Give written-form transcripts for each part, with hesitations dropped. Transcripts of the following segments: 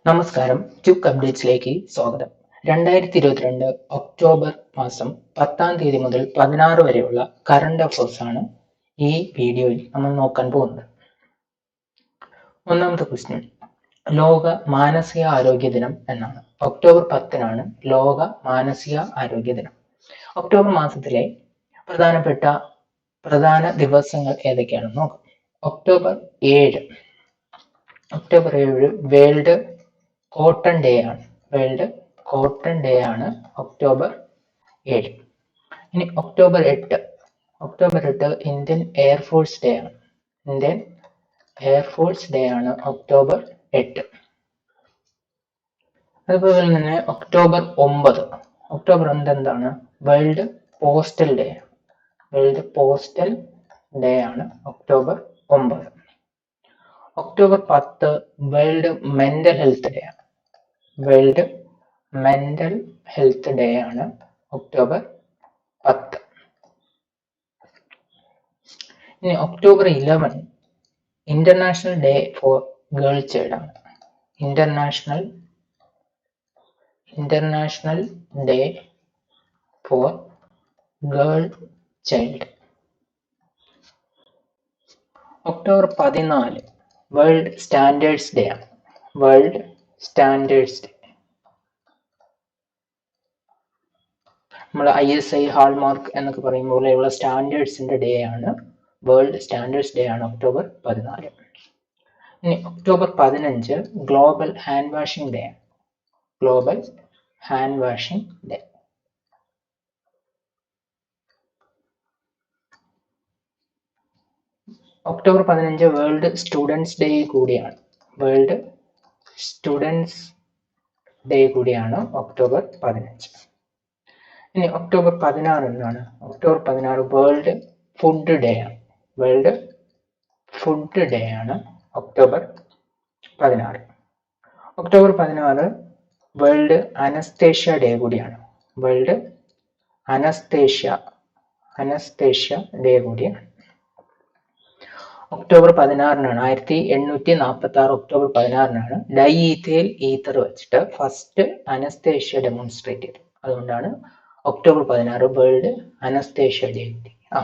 നമസ്കാരം, ക്യുക്ക് അപ്ഡേറ്റ്സിലേക്ക് സ്വാഗതം. 2022 ഒക്ടോബർ മാസം 10-ാം തീയതി മുതൽ 16 വരെയുള്ള കറണ്ട് അഫയേഴ്സ് ആണ് ഈ വീഡിയോയിൽ നമ്മൾ നോക്കാൻ പോകുന്നത്. ഒന്നാമത്തെ ക്വസ്റ്റ്യൻ, ലോക മാനസിക ആരോഗ്യ ദിനം എന്നാണ്. ഒക്ടോബർ 10-നാണ് ലോക മാനസിക ആരോഗ്യ ദിനം. ഒക്ടോബർ മാസത്തിലെ പ്രധാന ദിവസങ്ങൾ ഏതൊക്കെയാണെന്ന് നോക്കാം. ഒക്ടോബർ 7 വേൾഡ് കോട്ടൺ ഡേ ആണ്. വേൾഡ് കോട്ടൺ ഡേ ആണ് ഒക്ടോബർ 7. ഇനി ഒക്ടോബർ 8 ഇന്ത്യൻ എയർഫോഴ്സ് ഡേ ആണ്. ഇന്ത്യൻ എയർഫോഴ്സ് ഡേ ആണ് ഒക്ടോബർ 8. അതുപോലെ തന്നെ ഒക്ടോബർ 9 എന്താണ്? World postal day. World postal day ആണ് October 9. October 10 world mental health day ആണ്. വേൾഡ് മെന്റൽ ഹെൽത്ത് ഡേ ആണ് ഒക്ടോബർ 10. ഇനി October 11 international day for girl child ആണ്. International day for girl child. October 14 world standards day ആണ്. World standards day. നമ്മൾ ISI hallmark എന്നൊക്കെ പറയും പോലെയുള്ള സ്റ്റാൻഡേർഡ്സിന്റെ ഡേ ആണ്. വേൾഡ് സ്റ്റാൻഡേർഡ്സ് ഡേ ആണ് ഒക്ടോബർ 14. ഇനി October 15 global hand washing day ആണ്. Global hand washing day. October 15 world students day കൂടിയാണ്. വേൾഡ് സ്റ്റുഡൻസ് ഡേ കൂടിയാണ് ഒക്ടോബർ 15. ഇനി ഒക്ടോബർ 16 എന്താണ്? ഒക്ടോബർ 16 വേൾഡ് ഫുഡ് ഡേ ആണ്. വേൾഡ് ഫുഡ് ഡേ ആണ് October 16. October 16 world anaesthesia day കൂടിയാണ്. World anaesthesia day കൂടിയാണ്. October 16-നാണ് 1846 ഒക്ടോബർ 16-നാണ് ഡൈ ഈഥൈൽ ഈതർ വെച്ചിട്ട് ഫസ്റ്റ് അനസ്തേഷ്യ ഡെമോൺസ്ട്രേറ്റ് ചെയ്തത്. അതുകൊണ്ടാണ് ഒക്ടോബർ 16 വേൾഡ് അനസ്തേഷ്യ ഡേ ആ.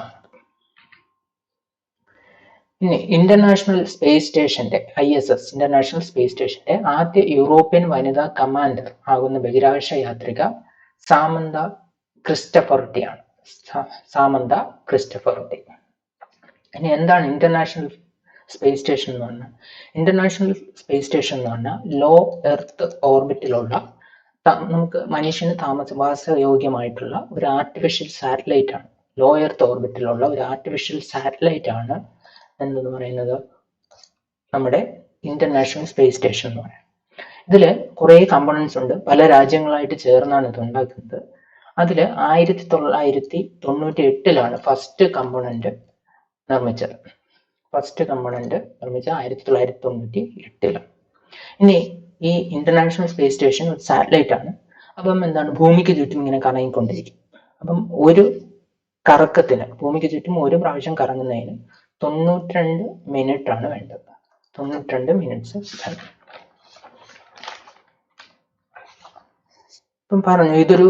ഇനി ഇന്റർനാഷണൽ സ്പേസ് സ്റ്റേഷന്റെ ISS ഇന്റർനാഷണൽ സ്പേസ് സ്റ്റേഷന്റെ ആദ്യ യൂറോപ്യൻ വനിതാ കമാൻഡർ ആകുന്ന ബഹിരാകാശ യാത്രിക സാമന്ത ക്രിസ്റ്റഫോർട്ടി ആണ്. സാമന്ത ക്രിസ്റ്റഫോർട്ടി. ഇനി എന്താണ് ഇന്റർനാഷണൽ സ്പേസ് സ്റ്റേഷൻ എന്ന് പറഞ്ഞാൽ? ഇന്റർനാഷണൽ സ്പേസ് സ്റ്റേഷൻ എന്ന് പറഞ്ഞാൽ ലോ എർത്ത് ഓർബിറ്റിലുള്ള നമുക്ക് മനുഷ്യന് താമസവാസയോഗ്യമായിട്ടുള്ള ഒരു ആർട്ടിഫിഷ്യൽ സാറ്റലൈറ്റ് ആണ്. ലോ എർത്ത് ഓർബിറ്റിലുള്ള ഒരു ആർട്ടിഫിഷ്യൽ സാറ്റലൈറ്റ് ആണ് എന്തെന്ന് പറയുന്നത് നമ്മുടെ ഇന്റർനാഷണൽ സ്പേസ് സ്റ്റേഷൻ എന്ന് പറയുന്നത്. ഇതിൽ കുറേ കമ്പോണൻസ് ഉണ്ട്. പല രാജ്യങ്ങളായിട്ട് ചേർന്നാണ് ഇത് ഉണ്ടാക്കുന്നത്. അതിൽ 1998-ലാണ് ഫസ്റ്റ് കമ്പോണന്റ് നിർമ്മിച്ചത്. 1998. ഇനി ഈ ഇന്റർനാഷണൽ സ്പേസ് സ്റ്റേഷൻ ഒരു സാറ്റലൈറ്റ് ആണ്. അപ്പം എന്താണ്, ഭൂമിക്ക് ചുറ്റും ഇങ്ങനെ കറങ്ങിക്കൊണ്ടിരിക്കും. അപ്പം ഒരു കറക്കത്തിന്, ഭൂമിക്ക് ചുറ്റും ഒരു പ്രാവശ്യം കറങ്ങുന്നതിന് 92 മിനിറ്റ് ആണ് വേണ്ടത്. 92 മിനിറ്റ്സ് വേണം. ഇപ്പം പറഞ്ഞു, ഇതൊരു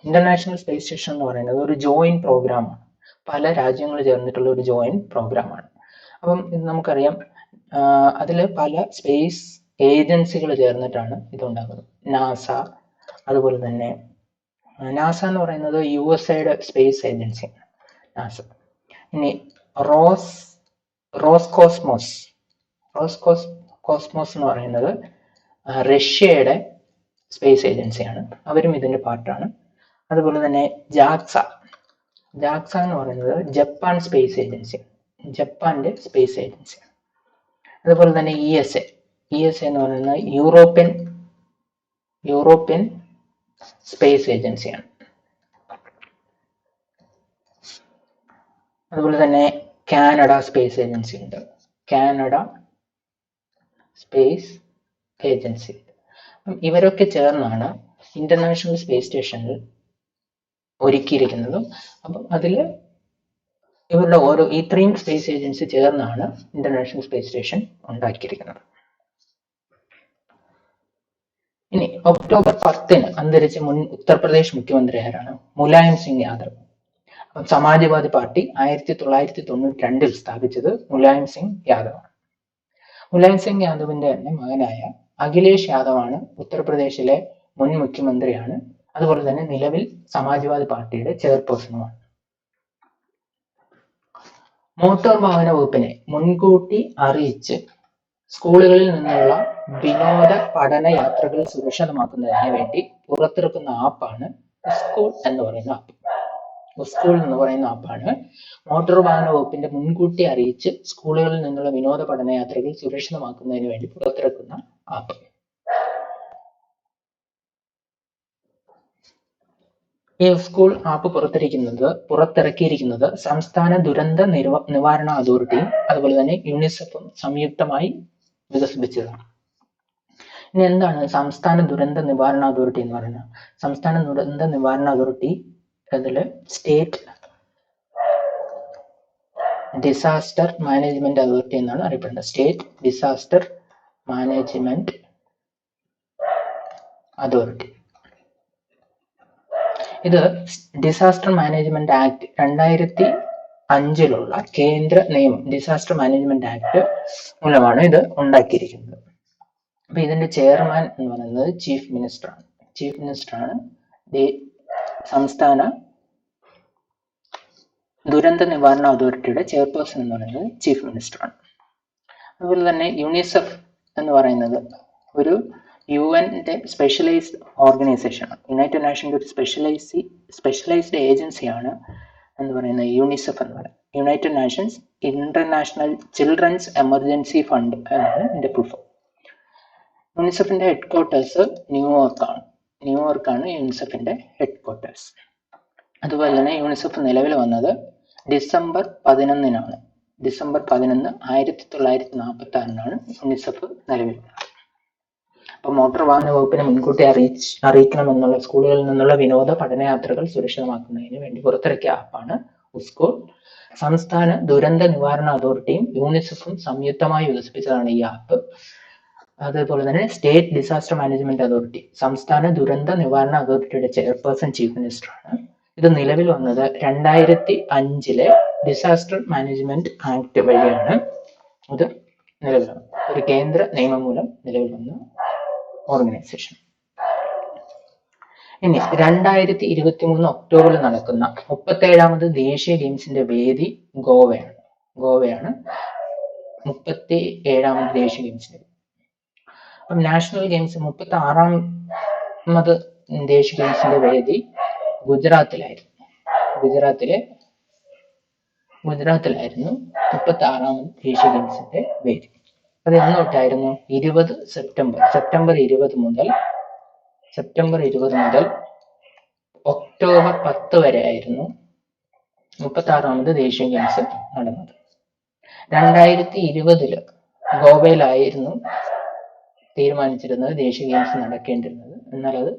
ഇന്റർനാഷണൽ സ്പേസ് സ്റ്റേഷൻ എന്ന് പറയുന്നത് ഒരു ജോയിന്റ് പ്രോഗ്രാമാണ്. പല രാജ്യങ്ങൾ ചേർന്നിട്ടുള്ള ഒരു ജോയിന്റ് പ്രോഗ്രാമാണ്. അപ്പം ഇത് നമുക്കറിയാം, അതിൽ പല സ്പേസ് ഏജൻസികൾ ചേർന്നിട്ടാണ് ഇതുണ്ടാക്കുന്നത്. നാസ, അതുപോലെ തന്നെ നാസ എന്ന് പറയുന്നത് USA സ്പേസ് ഏജൻസിയാണ് നാസ. ഇനി റോസ്കോസ്മോസ് എന്ന് പറയുന്നത് റഷ്യയുടെ സ്പേസ് ഏജൻസിയാണ്. അവരും ഇതിന്റെ പാർട്ടാണ്. അതുപോലെ തന്നെ ജാക്സ എന്ന് പറയുന്നത് ജപ്പാൻ സ്പേസ് ഏജൻസി, ജപ്പാന്റെ സ്പേസ് ഏജൻസിയാണ്. അതുപോലെ തന്നെ ESA എന്ന് പറയുന്നത് യൂറോപ്യൻ സ്പേസ് ഏജൻസിയാണ്. അതുപോലെ തന്നെ കാനഡ സ്പേസ് ഏജൻസി ഉണ്ട്. Canada space agency. ഇവരൊക്കെ ചേർന്നാണ് ഇന്റർനാഷണൽ സ്പേസ് സ്റ്റേഷനിൽ ഒരുക്കിയിരിക്കുന്നതും. അപ്പം അതിൽ ഇവരുടെ ഇത്രയും സ്പേസ് ഏജൻസി ചേർന്നാണ് ഇന്റർനാഷണൽ സ്പേസ് സ്റ്റേഷൻ ഉണ്ടാക്കിയിരിക്കുന്നത്. ഇനി ഒക്ടോബർ 10 അന്തരിച്ച മുൻ ഉത്തർപ്രദേശ് മുഖ്യമന്ത്രി ആരാണ്? മുലായം സിംഗ് യാദവ്. സമാജ്വാദി പാർട്ടി 1992 സ്ഥാപിച്ചത് മുലായം സിംഗ് യാദവ്. മുലായം സിംഗ് യാദവിന്റെ തന്നെ മകനായ അഖിലേഷ് യാദവാണ് ഉത്തർപ്രദേശിലെ മുൻ മുഖ്യമന്ത്രിയാണ്. അതുപോലെ തന്നെ നിലവിൽ സമാജ്വാദി പാർട്ടിയുടെ ചെയർപേഴ്സണുമാണ്. മോട്ടോർ വാഹന വകുപ്പിനെ മുൻകൂട്ടി അറിയിച്ച് സ്കൂളുകളിൽ നിന്നുള്ള വിനോദ പഠന യാത്രകൾ സുരക്ഷിതമാക്കുന്നതിന് വേണ്ടി പുറത്തിറക്കുന്ന ആപ്പാണ് സ്കൂൾ എന്ന് പറയുന്ന ആപ്പ്. സ്കൂൾ എന്ന് പറയുന്ന ആപ്പാണ് മോട്ടോർ വാഹന വകുപ്പിന്റെ മുൻകൂട്ടി അറിയിച്ച് സ്കൂളുകളിൽ നിന്നുള്ള വിനോദ പഠനയാത്രകൾ സുരക്ഷിതമാക്കുന്നതിന് വേണ്ടി പുറത്തിറക്കുന്ന ആപ്പ്. ഈ സ്കൂൾ ആപ്പ് പുറത്തിറക്കിയിരിക്കുന്നത് സംസ്ഥാന ദുരന്ത നിവാരണ അതോറിറ്റിയും അതുപോലെ തന്നെ യുണിസെഫും സംയുക്തമായി വികസിപ്പിച്ചതാണ്. ഇനി എന്താണ് സംസ്ഥാന ദുരന്ത നിവാരണ അതോറിറ്റി എന്ന് പറയുന്നത്? സംസ്ഥാന ദുരന്ത നിവാരണ അതോറിറ്റി അതില് സ്റ്റേറ്റ് ഡിസാസ്റ്റർ മാനേജ്മെന്റ് അതോറിറ്റി എന്നാണ് അറിയപ്പെടുന്നത്. State disaster management authority. ഇത് ഡിസാസ്റ്റർ മാനേജ്മെന്റ് ആക്ട് 2005 കേന്ദ്ര നിയമം ഡിസാസ്റ്റർ മാനേജ്മെന്റ് ആക്ട് മൂലമാണ് ഇത് ഉണ്ടാക്കിയിരിക്കുന്നത്. അപ്പൊ ഇതിന്റെ ചെയർമാൻ എന്ന് പറയുന്നത് ചീഫ് മിനിസ്റ്ററാണ്. ചീഫ് മിനിസ്റ്ററാണ് സംസ്ഥാന ദുരന്ത നിവാരണ അതോറിറ്റിയുടെ ചെയർപേഴ്സൺ എന്ന് പറയുന്നത് ചീഫ് മിനിസ്റ്ററാണ്. അതുപോലെ തന്നെ യുണിസെഫ് എന്ന് പറയുന്നത് ഒരു UN-ന്റെ സ്പെഷ്യലൈസ്ഡ് ഓർഗനൈസേഷനാണ്. യുണൈറ്റഡ് നാഷൻ്റെ ഒരു സ്പെഷ്യലൈസ്ഡ് ഏജൻസിയാണ് എന്ന് പറയുന്നത് യുണിസെഫ് എന്ന് പറയുന്നത്. United Nations International Children's Emergency Fund എന്നാണ് ഇതിന്റെ ഫുൾ ഫോം. യുണിസെഫിന്റെ ഹെഡ്ക്വാർട്ടേഴ്സ് ന്യൂയോർക്കാണ് യുണിസെഫിന്റെ ഹെഡ്ക്വാർട്ടേഴ്സ്. അതുപോലെ തന്നെ യുണിസെഫ് നിലവിൽ വന്നത് ഡിസംബർ 11 ഡിസംബർ 11 1946 യുണിസെഫ് നിലവിൽ വന്നത്. അപ്പൊ മോട്ടോർ വാഹന വകുപ്പിനെ മുൻകൂട്ടി അറിയിക്കണമെന്നുള്ള സ്കൂളുകളിൽ നിന്നുള്ള വിനോദ പഠനയാത്രകൾ സുരക്ഷിതമാക്കുന്നതിന് വേണ്ടി പുറത്തിറക്കിയ ആപ്പാണ് സ്കൂൾ. സംസ്ഥാന ദുരന്ത നിവാരണ അതോറിറ്റിയും യുണിസെഫും സംയുക്തമായി വികസിപ്പിച്ചതാണ് ഈ ആപ്പ്. അതുപോലെ തന്നെ സ്റ്റേറ്റ് ഡിസാസ്റ്റർ മാനേജ്മെന്റ് അതോറിറ്റി, സംസ്ഥാന ദുരന്ത നിവാരണ അതോറിറ്റിയുടെ ചെയർപേഴ്സൺ ചീഫ് മിനിസ്റ്ററാണ്. ഇത് നിലവിൽ വന്നത് 2005 ഡിസാസ്റ്റർ മാനേജ്മെന്റ് ആക്ട് വഴിയാണ് ഇത് നിലവിൽ വന്നത്. ഒരു കേന്ദ്ര നിയമം മൂലം നിലവിൽ വന്ന ഓർഗനൈസേഷൻ. ഇനി 2023 ഒക്ടോബറിൽ നടക്കുന്ന 37ാമത് ദേശീയ ഗെയിംസിന്റെ വേദി ഗോവയാണ് 37ാമത് ദേശീയ ഗെയിംസിന്റെ. അപ്പം നാഷണൽ ഗെയിംസ് 36ാമത് ദേശീയ ഗെയിംസിന്റെ വേദി ഗുജറാത്തിലായിരുന്നു 36ാമത് ദേശീയ ഗെയിംസിന്റെ വേദി. അത് എന്ന് തൊട്ടായിരുന്നു? സെപ്റ്റംബർ 20 മുതൽ ഒക്ടോബർ 10 വരെ ആയിരുന്നു 36ാമത് ദേശീയ ഗെയിംസ് നടന്നത്. 2020 ഗോവയിലായിരുന്നു തീരുമാനിച്ചിരുന്നത് ദേശീയ ഗെയിംസ് നടക്കേണ്ടിരുന്നത്. എന്നാൽ അത്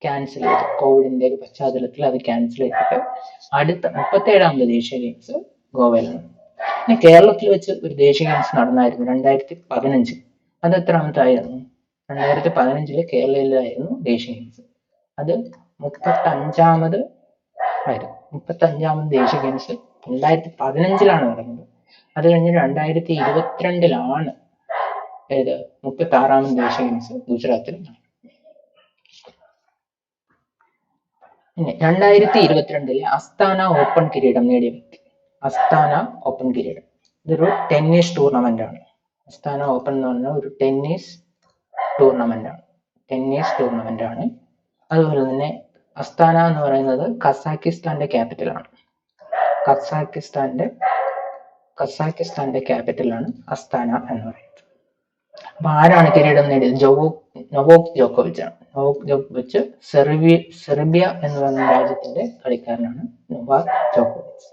ക്യാൻസൽ ചെയ്തു. കോവിഡിന്റെ പശ്ചാത്തലത്തിൽ അത് ക്യാൻസൽ ചെയ്തിട്ട് അടുത്ത 37ാമത് ദേശീയ ഗെയിംസ് ഗോവയിലാണ്. പിന്നെ കേരളത്തിൽ വെച്ച് ഒരു ദേശീയ ഗെയിംസ് നടന്നായിരുന്നു 2015. അത് എത്രാമത്തായിരുന്നു? 2015 കേരളയിലായിരുന്നു ദേശീയ ഗെയിംസ്. അത് 35ാമത് ദേശീയ ഗെയിംസ് 2015 നടന്നത്. അത് കഴിഞ്ഞ് 2022 36ാമത് ദേശീയ ഗെയിംസ് ഗുജറാത്തിൽ നടന്നു. 2022 അസ്താന ഓപ്പൺ കിരീടം നേടിയ വ്യക്തി. അസ്താന ഓപ്പൺ കിരീടം ഇതൊരു ടെന്നീസ് ടൂർണമെന്റ് ആണ്. അസ്താന ഓപ്പൺ എന്ന് പറഞ്ഞാൽ ഒരു ടെന്നീസ് ടൂർണമെന്റ് ആണ്. അതുപോലെ തന്നെ അസ്താന എന്ന് പറയുന്നത് കസാക്കിസ്ഥാന്റെ ക്യാപിറ്റലാണ്. കസാക്കിസ്ഥാന്റെ ക്യാപിറ്റലാണ് അസ്താന എന്ന് പറയുന്നത്. അപ്പൊ ആരാണ് കിരീടം നേടിയത്? നൊവാക് ജോക്കോവിച്ച് ആണ്. നൊവാക് ജോക്കോവിച്ച് സെർബിയ എന്ന് പറയുന്ന രാജ്യത്തിന്റെ കളിക്കാരനാണ് നൊവാക് ജോക്കോവിച്ച്.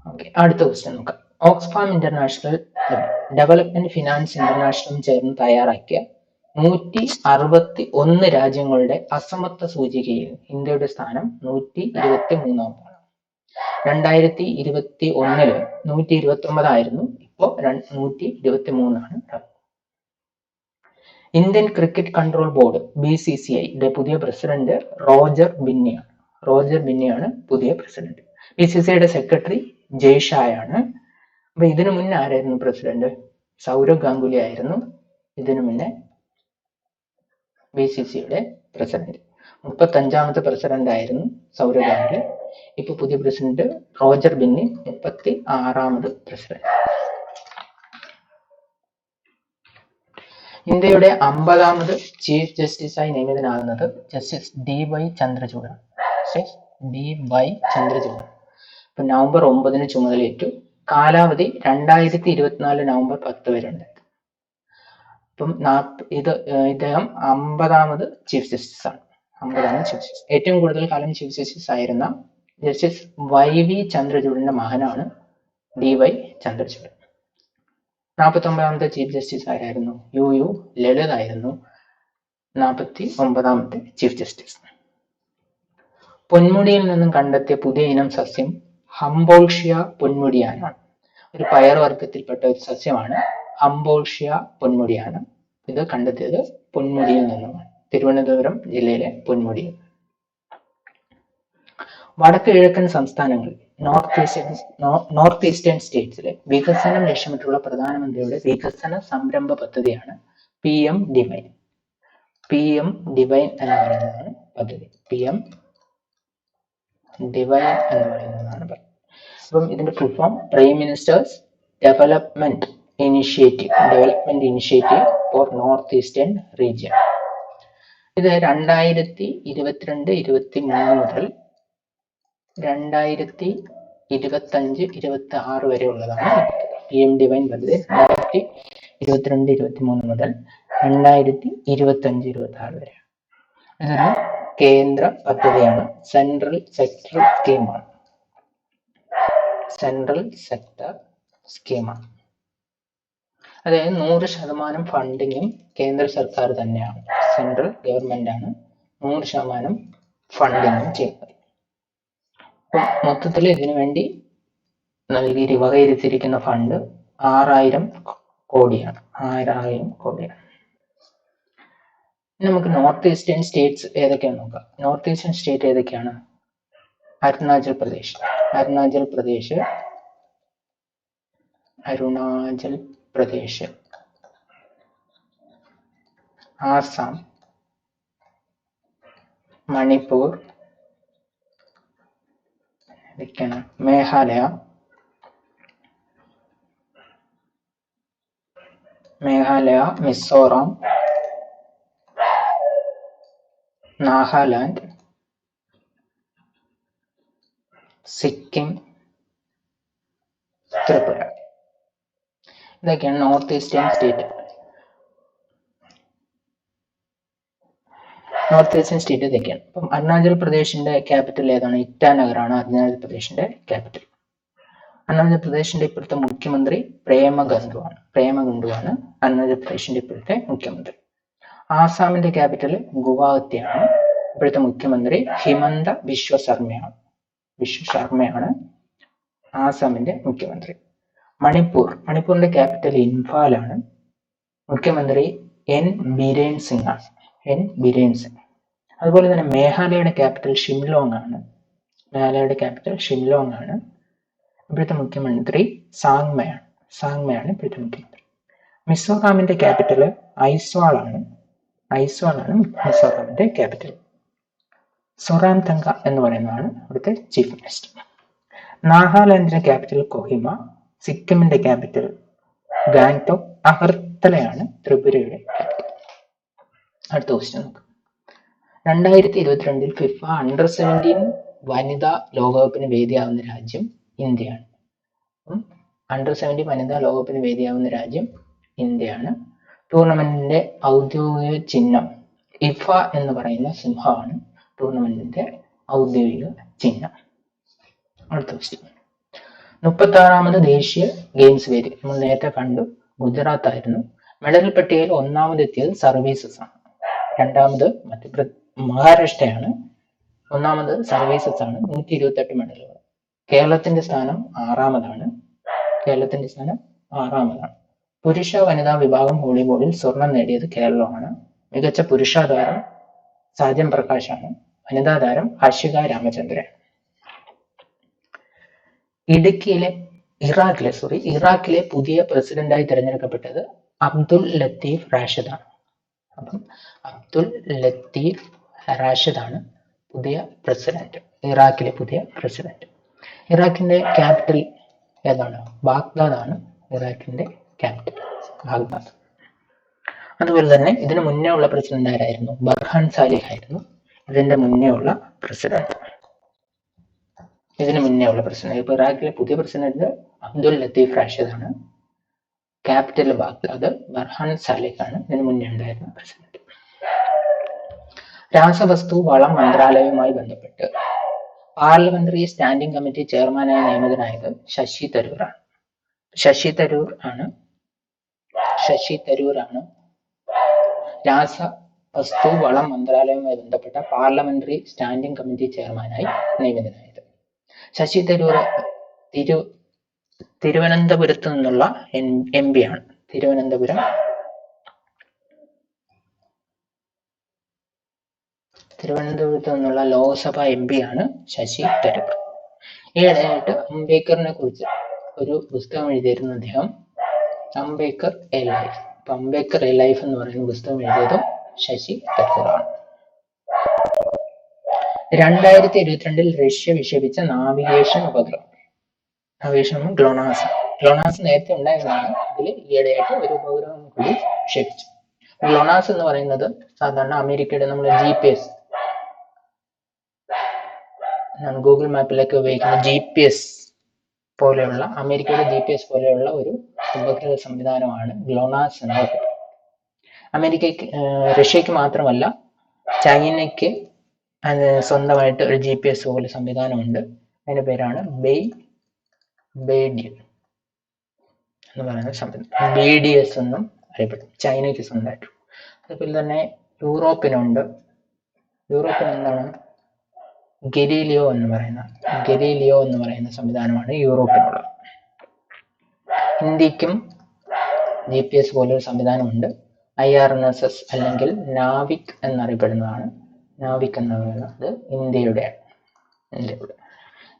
ഓക്കെ, അടുത്ത ക്വസ്റ്റ്യൻ നോക്കാം. ഓക്സ്ഫാം ഇന്റർനാഷണൽ ഡെവലപ്മെന്റ് ഫിനാൻസ് ഇന്റർനാഷണലും ചേർന്ന് തയ്യാറാക്കിയ 161 രാജ്യങ്ങളുടെ അസമത്വ സൂചികയിൽ ഇന്ത്യയുടെ സ്ഥാനം 123ാമതാണ്. 2021 129 ആയിരുന്നു. ഇപ്പോ 123 ആണ്. Indian cricket control board BCCI പുതിയ പ്രസിഡന്റ് റോജർ ബിന്നിയാണ് പുതിയ പ്രസിഡന്റ്. BCCIയുടെ സെക്രട്ടറി ജയ്ഷായാണ്. അപ്പൊ ഇതിനു മുന്നേ ആരായിരുന്നു പ്രസിഡന്റ്? സൗരവ് ഗാംഗുലി ആയിരുന്നു ഇതിനു മുന്നേ BCCIയുടെ പ്രസിഡന്റ്. 35ാമത്തെ പ്രസിഡന്റ് ആയിരുന്നു സൗരവ് ഗാംഗുലി. ഇപ്പൊ പുതിയ പ്രസിഡന്റ് റോജർ ബിന്നി, 36ാമത് പ്രസിഡന്റ്. ഇന്ത്യയുടെ 50ാമത് ചീഫ് ജസ്റ്റിസായി നിയമിതനാകുന്നത് ജസ്റ്റിസ് DY ചന്ദ്രചൂഡാണ്. ഇപ്പൊ നവംബർ 9 ചുമതലയേറ്റു. കാലാവധി 2024 നവംബർ 10 വരെ ഉണ്ട്. അപ്പം ഇദ്ദേഹം 50ാമത് ചീഫ് ജസ്റ്റിസ് ആണ്. ഏറ്റവും കൂടുതൽ കാലം ചീഫ് ജസ്റ്റിസ് ആയിരുന്ന ജസ്റ്റിസ് YV ചന്ദ്രചൂഡിന്റെ മകനാണ് DY ചന്ദ്രചൂഡ്. 49ാമത്തെ ചീഫ് ജസ്റ്റിസ് ആരായിരുന്നു? UU ലളിത് ആയിരുന്നു 49ാമത്തെ ചീഫ് ജസ്റ്റിസ്. പൊന്മുടിയിൽ നിന്നും കണ്ടെത്തിയ പുതിയ ഇനം സസ്യം ഹംബോൾഷ്യ പൊന്മുടിയാനാണ്. ഒരു പയർവർഗത്തിൽപ്പെട്ട ഒരു സസ്യമാണ് ഹംബോൾഷ്യ പൊന്മുടിയാന. ഇത് കണ്ടെത്തിയത് പൊന്മുടിയിൽ നിന്നുമാണ്, തിരുവനന്തപുരം ജില്ലയിലെ പൊന്മുടിയിൽ. വടക്ക് കിഴക്കൻ സംസ്ഥാനങ്ങളിൽ നോർത്ത് ഈസ്റ്റേൺ സ്റ്റേറ്റ്സിലെ വികസനം ലക്ഷ്യമിട്ടുള്ള പ്രധാനമന്ത്രിയുടെ വികസന സംരംഭ പദ്ധതിയാണ് PM ഡിവൈൻ. PM ഡിവൈൻ എന്ന് പറയുന്നതാണ് പദ്ധതി. PM ഡിവൈൻ എന്ന് പറയുന്നതാണ് പദ്ധതി. അപ്പം ഇതിന്റെ full form prime ministers development initiative four north eastern region. ഇത് 2022-23 മുതൽ 2025-26 വരെ ഉള്ളതാണ്. PM ഡിവൈൻ പദ്ധതി 2022-23 മുതൽ 2025-26 വരെ. ഇതൊരു കേന്ദ്ര പദ്ധതിയാണ്. സെൻട്രൽ സെക്ടർ സ്കീമാണ്. അതായത് 100% ഫണ്ടിങ്ങും കേന്ദ്ര സർക്കാർ തന്നെയാണ്. സെൻട്രൽ ഗവൺമെന്റ് ആണ് 100% ഫണ്ടിങ്ങും ചെയ്യുന്നത്. മൊത്തത്തിൽ ഇതിനു വേണ്ടി വകയിരുത്തിയിരിക്കുന്ന ഫണ്ട് 6000 കോടിയാണ്. നമുക്ക് നോർത്ത് ഈസ്റ്റേൺ സ്റ്റേറ്റ്സ് ഏതൊക്കെയാണെന്ന് നോക്കാം. നോർത്ത് ഈസ്റ്റേൺ സ്റ്റേറ്റ് ഏതൊക്കെയാണ്? അരുണാചൽ പ്രദേശ്, ആസാം, മണിപ്പൂർ, മേഘാലയ, മിസോറാം, നാഗാലാൻഡ്, സിക്കിം, ത്രിപുര. ഇതൊക്കെയാണ് നോർത്ത് ഈസ്റ്റേൺ സ്റ്റേറ്റ്. ഇതൊക്കെയാണ്. അപ്പം അരുണാചൽ പ്രദേശിന്റെ ക്യാപിറ്റൽ ഏതാണ്? ഇറ്റാനഗറാണ് അരുണാചൽ പ്രദേശിന്റെ ക്യാപിറ്റൽ. അരുണാചൽ പ്രദേശിന്റെ ഇപ്പോഴത്തെ മുഖ്യമന്ത്രി പ്രേമഗന്ധുവാണ് അരുണാചൽ പ്രദേശിന്റെ ഇപ്പോഴത്തെ മുഖ്യമന്ത്രി. ആസാമിന്റെ ക്യാപിറ്റൽ ഗുവാഹത്തിയാണ്. ഇപ്പോഴത്തെ മുഖ്യമന്ത്രി ഹിമന്ത ബിശ്വ ശർമ്മയാണ് ആസാമിന്റെ മുഖ്യമന്ത്രി. മണിപ്പൂരിന്റെ ക്യാപിറ്റൽ ഇംഫാലാണ്. മുഖ്യമന്ത്രി N ബിരേൻ സിംഗ് ആണ്. അതുപോലെ തന്നെ മേഘാലയയുടെ ക്യാപിറ്റൽ ഷിംലോങ് ആണ്. ഇപ്പോഴത്തെ മുഖ്യമന്ത്രി സാങ്മയാണ് ഇപ്പോഴത്തെ മുഖ്യമന്ത്രി. മിസോറാമിന്റെ ക്യാപിറ്റൽ ഐസ്വാളാണ് മിസോറാമിന്റെ ക്യാപിറ്റൽ. സൊറാംതംഗ എന്ന് പറയുന്നതാണ് ഇവിടുത്തെ ചീഫ് മിനിസ്റ്റർ. നാഗാലാൻഡിന്റെ ക്യാപിറ്റൽ കൊഹിമ, സിക്കിമിന്റെ ക്യാപിറ്റൽ ഗാംഗ്ടോക്ക്, അഗർത്തലയാണ് ത്രിപുരയുടെ ക്യാപിറ്റൽ. അടുത്ത ക്വസ്റ്റ്യൻ നോക്കാം. 2022 ഫിഫ അണ്ടർ-17 വനിതാ ലോകകപ്പിന് വേദിയാവുന്ന രാജ്യം ഇന്ത്യയാണ്. അണ്ടർ-17 വനിതാ ലോകകപ്പിന് വേദിയാവുന്ന രാജ്യം ഇന്ത്യയാണ്. ടൂർണമെന്റിന്റെ ഔദ്യോഗിക ചിഹ്നം ഇഫ എന്ന് പറയുന്ന സിംഹമാണ് ടൂർണമെന്റിന്റെ ഔദ്യോഗിക ചിഹ്നം. അടുത്ത ക്വസ്റ്റ്യൻ. 36ാമത് ദേശീയ ഗെയിംസ് വേദി നമ്മൾ നേരത്തെ കണ്ടു, ഗുജറാത്ത് ആയിരുന്നു. മെഡൽ പട്ടികയിൽ 1ാമതെത്തിയത് സർവീസസ് ആണ്. 2ാമത് മഹാരാഷ്ട്രയാണ്. 1ാമത് സർവീസസ് ആണ്, 128 മെഡലുകൾ. കേരളത്തിന്റെ സ്ഥാനം 6ാമതാണ്. പുരുഷ വനിതാ വിഭാഗം വോളിബോളിൽ സ്വർണം നേടിയത് കേരളമാണ്. മികച്ച പുരുഷ താരം സാജൻ പ്രകാശാണ്. വനിതാ താരം ഹർഷിക രാമചന്ദ്രൻ. ഇറാഖിലെ പുതിയ പ്രസിഡന്റായി തിരഞ്ഞെടുക്കപ്പെട്ടത് അബ്ദുൽ ലത്തീഫ് റാഷിദാണ്. അപ്പം അബ്ദുൽ ലത്തീഫ് റാഷിദാണ് പുതിയ പ്രസിഡന്റ്, ഇറാഖിലെ പുതിയ പ്രസിഡന്റ്. ഇറാഖിന്റെ ക്യാപിറ്റൽ ഏതാണ്? ബാഗ്ദാദ് ആണ് ഇറാഖിന്റെ ക്യാപിറ്റൽ, ബാഗ്ദാദ്. അതുപോലെ തന്നെ ഇതിന് മുന്നേ ഉള്ള പ്രസിഡന്റ് ആരായിരുന്നു? ബർഹാൻ സാലിഹ് ആയിരുന്നു ഇതിന്റെ മുന്നേ ഉള്ള പ്രസിഡന്റ്. ഇപ്പൊ ഇറാഖിലെ പുതിയ പ്രസിഡന്റ് അബ്ദുൽ ലത്തീഫ് റാഷിദ് ആണ്. Capital Baghdad. ബർഹാൻ സാലിഹ് ആണ് ഇതിന് മുന്നേ ഉണ്ടായിരുന്ന പ്രസിഡന്റ്. രാസവസ്തു വളം മന്ത്രാലയവുമായി ബന്ധപ്പെട്ട് പാർലമെന്ററി സ്റ്റാൻഡിംഗ് കമ്മിറ്റി ചെയർമാനായി നിയമിതനായത് ശശി തരൂറാണ്. ശശി തരൂറാണ് രാസവസ്തു വളം മന്ത്രാലയവുമായി ബന്ധപ്പെട്ട പാർലമെന്ററി സ്റ്റാൻഡിംഗ് കമ്മിറ്റി ചെയർമാനായി നിയമിതനായത്. ശശി തരൂർ തിരുവനന്തപുരത്ത് നിന്നുള്ള എം പി ആണ്. തിരുവനന്തപുരത്ത് നിന്നുള്ള ലോക്സഭ എം പി ആണ് ശശി തരൂർ. ഈയിടെയായിട്ട് അംബേദ്കറിനെ കുറിച്ച് ഒരു പുസ്തകം എഴുതിയിരുന്ന അദ്ദേഹം, അംബേദ്കർ എ ലൈഫ്. അപ്പൊ അംബേദ്കർ എ ലൈഫ് എന്ന് പറയുന്ന പുസ്തകം എഴുതിയതും ശശി തരൂറാണ്. 2022 റഷ്യ വിക്ഷേപിച്ച നാവിഗേഷൻ ഉപഗ്രഹം ഗ്ലോണാസ് നേരത്തെ ഉണ്ടായിരുന്നതാണ്. ഇതിൽ ഈയിടെയായിട്ട് ഒരു ഉപഗ്രഹം കൂടി വിക്ഷേപിച്ചു. ഗ്ലോണാസ് എന്ന് പറയുന്നത് സാധാരണ അമേരിക്കയുടെ നമ്മുടെ GPS, ഗൂഗിൾ മാപ്പിലൊക്കെ ഉപയോഗിക്കുന്ന GPS പോലെയുള്ള, അമേരിക്കയുടെ GPS പോലെയുള്ള ഒരു ഉപഗ്രഹ സംവിധാനമാണ് ഗ്ലോണാസ് എന്ന് പറയുന്നത്. റഷ്യക്ക് മാത്രമല്ല ചൈനയ്ക്ക് സ്വന്തമായിട്ട് ഒരു GPS പോലെ സംവിധാനമുണ്ട്. അതിന്റെ പേരാണ് ബെയ്ഡിയൻ എന്ന് പറയുന്ന സംവിധാനം. BDS എന്നും അറിയപ്പെടും, ചൈനയ്ക്ക് സ്വന്തമായിട്ട്. അതുപോലെ തന്നെ യൂറോപ്പിനുണ്ട്. എന്താണ്? ഗലീലിയോ എന്ന് പറയുന്ന സംവിധാനമാണ് യൂറോപ്പിനുള്ളത്. ഇന്ത്യക്കും GPS പോലൊരു സംവിധാനമുണ്ട്. IRNSS അല്ലെങ്കിൽ നാവിക് എന്നറിയപ്പെടുന്നതാണ്. നാവിക് എന്ന് പറയുന്നത് ഇന്ത്യയുടെ.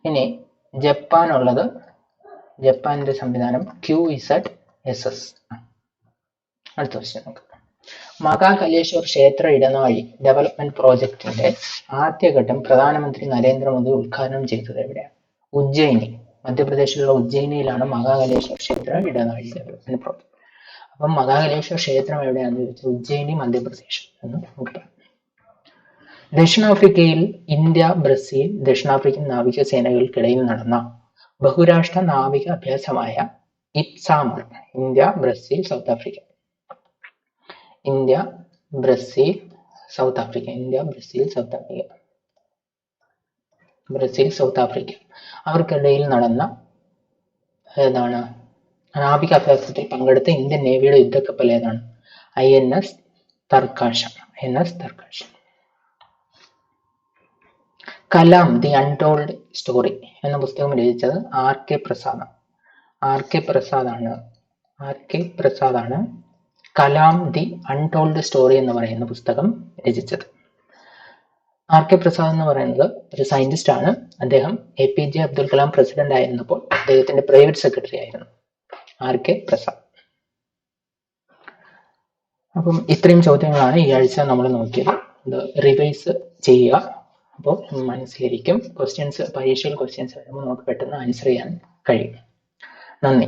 ഇനി ജപ്പാന്റെ സംവിധാനം QZSS. അടുത്ത ക്വസ്റ്റ്യൻ നോക്കാം. മഹാകലേശ്വർ ക്ഷേത്ര ഇടനാഴി ഡെവലപ്മെന്റ് പ്രോജക്റ്റിന്റെ ആദ്യഘട്ടം പ്രധാനമന്ത്രി നരേന്ദ്രമോദി ഉദ്ഘാടനം ചെയ്തത് എവിടെയാണ്? ഉജ്ജയിനി. മധ്യപ്രദേശിലുള്ള ഉജ്ജയിനിയിലാണ് മഹാകലേശ്വർ ക്ഷേത്ര ഇടനാഴി ഡെവലപ്മെന്റ് പ്രോജക്ട്. അപ്പം മഹാകലേശ്വർ ക്ഷേത്രം എവിടെയാണെന്ന് ചോദിച്ചാൽ ഉജ്ജയിനി, മധ്യപ്രദേശ് എന്ന് നമുക്ക് പറയാം. ദക്ഷിണാഫ്രിക്കയിൽ ദക്ഷിണാഫ്രിക്കൻ നാവികസേനകൾക്കിടയിൽ നടന്ന ബഹുരാഷ്ട്ര നാവിക അഭ്യാസമായ ഇപ്സാമർ ഇന്ത്യ, ബ്രസീൽ, സൗത്ത് ആഫ്രിക്ക അവർക്കിടയിൽ നടന്ന നാവിക അഭ്യാസത്തിൽ പങ്കെടുത്ത ഇന്ത്യൻ നേവിയുടെ യുദ്ധക്കപ്പൽ ഏതാണ്? INS Tarkash. Kalam the untold story എന്ന പുസ്തകം രചിച്ചത് RK പ്രസാദാണ് കലാം ദി അൺടോൾഡ് സ്റ്റോറി എന്ന് പറയുന്ന പുസ്തകം രചിച്ചത്. RK പ്രസാദ് എന്ന് പറയുന്നത് ഒരു സയന്റിസ്റ്റ് ആണ്. അദ്ദേഹം APJ അബ്ദുൽ കലാം പ്രസിഡന്റ് ആയിരുന്നപ്പോൾ അദ്ദേഹത്തിന്റെ പ്രൈവറ്റ് സെക്രട്ടറി ആയിരുന്നു RK പ്രസാദ്. അപ്പം ഇത്രയും ചോദ്യങ്ങളാണ് ഈ ആഴ്ച നമ്മൾ നോക്കിയത്. റിവൈസ് ചെയ്യുക. അപ്പോൾ മനസ്സിലിരിക്കും. പരീക്ഷയിൽ ക്വസ്റ്റ്യൻസ് വരുമ്പോൾ നമുക്ക് പെട്ടെന്ന് ആൻസർ ചെയ്യാൻ കഴിയും. നന്ദി.